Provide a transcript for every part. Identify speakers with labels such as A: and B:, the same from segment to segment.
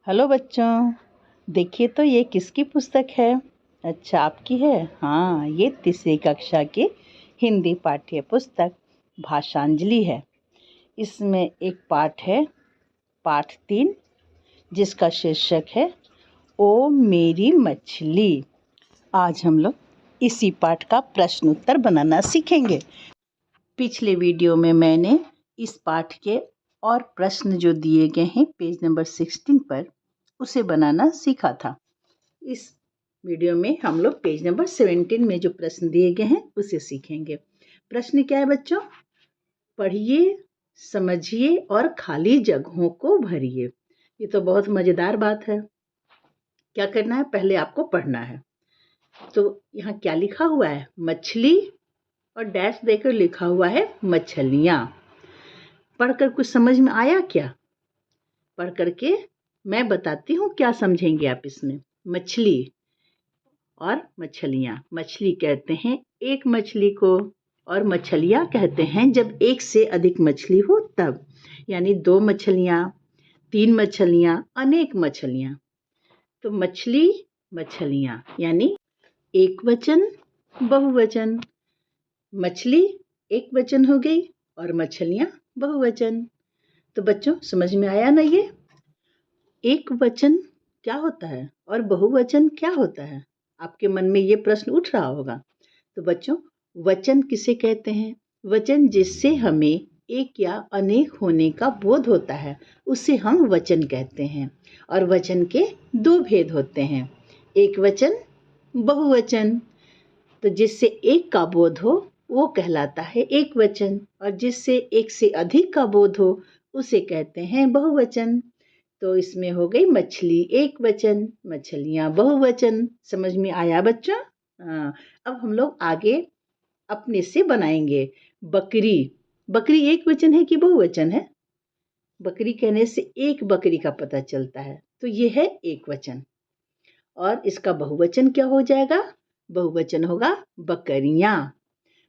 A: Hello बच्चों, देखिए तो ये किसकी पुस्तक है। अच्छा, आपकी है। हाँ, ये तीसरी कक्षा की हिंदी पाठ्य पुस्तक भाषांजलि है। इसमें एक पाठ है, पाठ 3, जिसका शीर्षक है ओ मेरी मछली। आज हम लोग इसी पाठ का प्रश्न उत्तर बनाना सीखेंगे। पिछले वीडियो में मैंने इस पाठ के और प्रश्न जो दिए गए हैं पेज नंबर 16 पर, उसे बनाना सीखा था। इस वीडियो में हम लोग पेज नंबर 17 में जो प्रश्न दिए गए हैं उसे सीखेंगे। प्रश्न क्या है बच्चों? पढ़िए, समझिए और खाली जगहों को भरिए। ये तो बहुत मजेदार बात है। क्या करना है? पहले आपको पढ़ना है। तो यहाँ क्या लिखा हुआ है? मछली और डैश देकर लिखा हुआ है मछलियाँ। पढ़कर कुछ समझ में आया क्या? पढ़ करके मैं बताती हूँ क्या समझेंगे आप इसमें। मछली और मछलियाँ। मछली कहते हैं एक मछली को, और मछलियाँ कहते हैं जब एक से अधिक मछली हो तब, यानी 2 मछलियाँ, 3 मछलियाँ, अनेक मछलियाँ। तो मछली, मछलियाँ यानी एक वचन, बहुवचन। मछली एक वचन हो गई और मछलियाँ बहुवचन। तो बच्चों समझ में आया ना? ये एक वचन क्या होता है और बहुवचन क्या होता है? आपके मन में ये प्रश्न उठ रहा होगा। तो बच्चों, वचन किसे कहते हैं? वचन जिससे हमें एक या अनेक होने का बोध होता है, उसे हम वचन कहते हैं। और वचन के 2 भेद होते हैं, एक वचन, बहुवचन। तो जिससे एक का बोध हो वो कहलाता है एक वचन, और जिससे एक से अधिक का बोध हो उसे कहते हैं बहुवचन। तो इसमें हो गई मछली एक वचन, मछलियाँ बहुवचन। समझ में आया बच्चों? हाँ। अब हम लोग आगे अपने से बनाएंगे। बकरी। बकरी एक वचन है कि बहुवचन है? बकरी कहने से एक बकरी का पता चलता है, तो ये है एक वचन। और इसका बहुवचन क्या हो जाएगा? बहुवचन होगा बकरियाँ।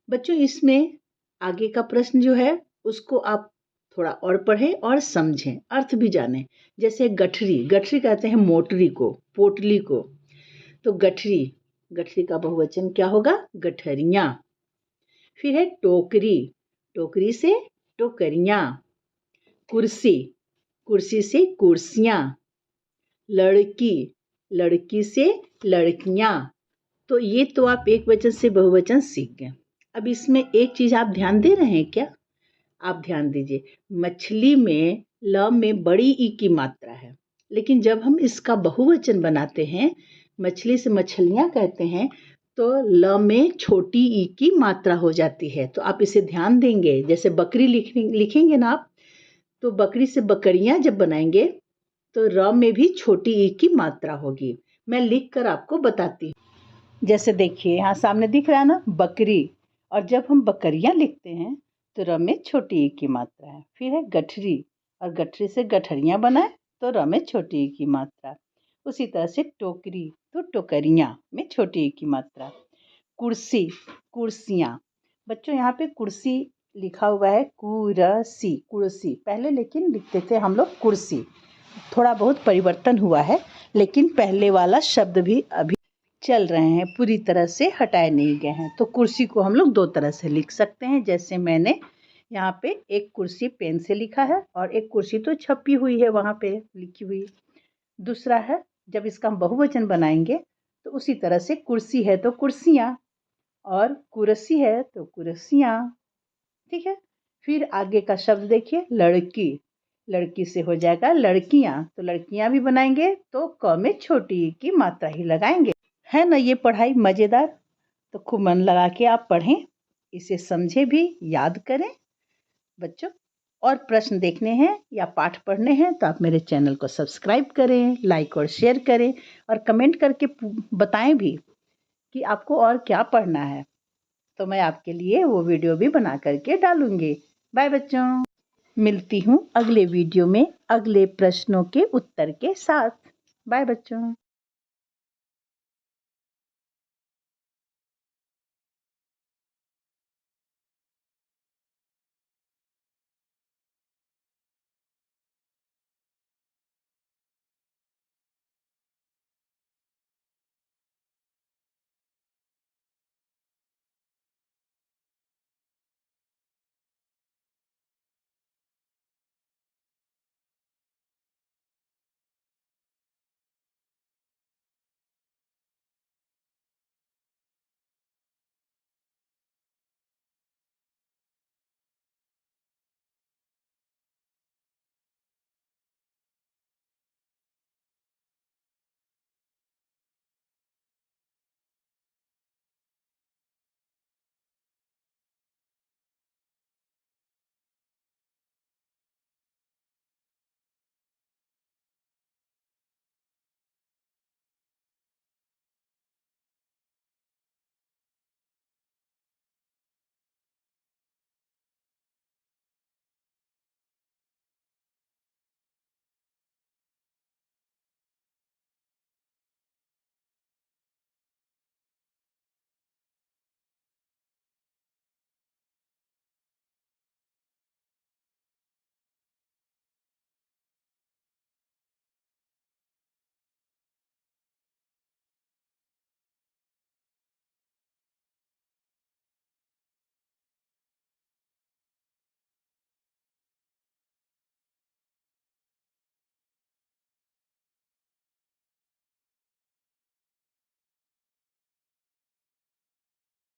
A: बच्चों, इसमें आगे का प्रश्न जो है उसको आप थोड़ा और पढ़ें और समझें, अर्थ भी जानें। जैसे गठरी, गठरी कहते हैं मोटरी को, पोटली को। तो गठरी, गठरी का बहुवचन क्या होगा? गठरियाँ। फिर है टोकरी, टोकरी से टोकरियाँ। कुर्सी, कुर्सी से कुर्सियाँ। लड़की, लड़की से लड़कियाँ। तो ये तो आप एक वचन से बहुवचन सीख गए। अब इसमें एक चीज़ आप ध्यान दे रहे हैं क्या? आप ध्यान दीजिए, मछली में ल में बड़ी ई की मात्रा है, लेकिन जब हम इसका बहुवचन बनाते हैं, मछली से मछलियाँ कहते हैं, तो ल में छोटी ई की मात्रा हो जाती है। तो आप इसे ध्यान देंगे। जैसे बकरी लिखेंगे ना आप, तो बकरी से बकरियाँ जब बनाएंगे तो र में भी छोटी ई की मात्रा होगी। मैं लिख कर आपको बताती हूँ। जैसे देखिए यहाँ सामने दिख रहा है ना, बकरी, और जब हम बकरियाँ लिखते हैं तो र में छोटी ई की मात्रा है। फिर है गठरी, और गठरी से गठरियाँ बनाए तो र में छोटी ई की मात्रा। उसी तरह से टोकरी, तो टोकरियाँ में छोटी ई की मात्रा। कुर्सी, कुर्सियाँ। बच्चों यहाँ पे कुर्सी लिखा हुआ है कुरसी, कुर्सी। पहले लेकिन लिखते थे हम लोग कुर्सी। थोड़ा बहुत परिवर्तन हुआ है, लेकिन पहले वाला शब्द भी अभी चल रहे हैं, पूरी तरह से हटाए नहीं गए हैं। तो कुर्सी को हम लोग 2 तरह से लिख सकते हैं। जैसे मैंने यहाँ पे एक कुर्सी पेन से लिखा है, और एक कुर्सी तो छपी हुई है वहाँ पे लिखी हुई। दूसरा है, जब इसका हम बहुवचन बनाएंगे तो उसी तरह से कुर्सी है तो कुर्सियाँ, और कुर्सी है तो कुर्सियाँ। ठीक है। फिर आगे का शब्द देखिए, लड़की, लड़की से हो जाएगा लड़कियाँ, तो लड़कियाँ भी बनाएंगे तो क में छोटी ई की मात्रा ही लगाएंगे। है ना ये पढ़ाई मज़ेदार? तो खूब मन लगा के आप पढ़ें, इसे समझें भी, याद करें बच्चों। और प्रश्न देखने हैं या पाठ पढ़ने हैं तो आप मेरे चैनल को सब्सक्राइब करें, लाइक और शेयर करें, और कमेंट करके बताएं भी कि आपको और क्या पढ़ना है। तो मैं आपके लिए वो वीडियो भी बना करके डालूंगी। बाय बच्चों, मिलती हूँ अगले वीडियो में अगले प्रश्नों के उत्तर के साथ। बाय बच्चों।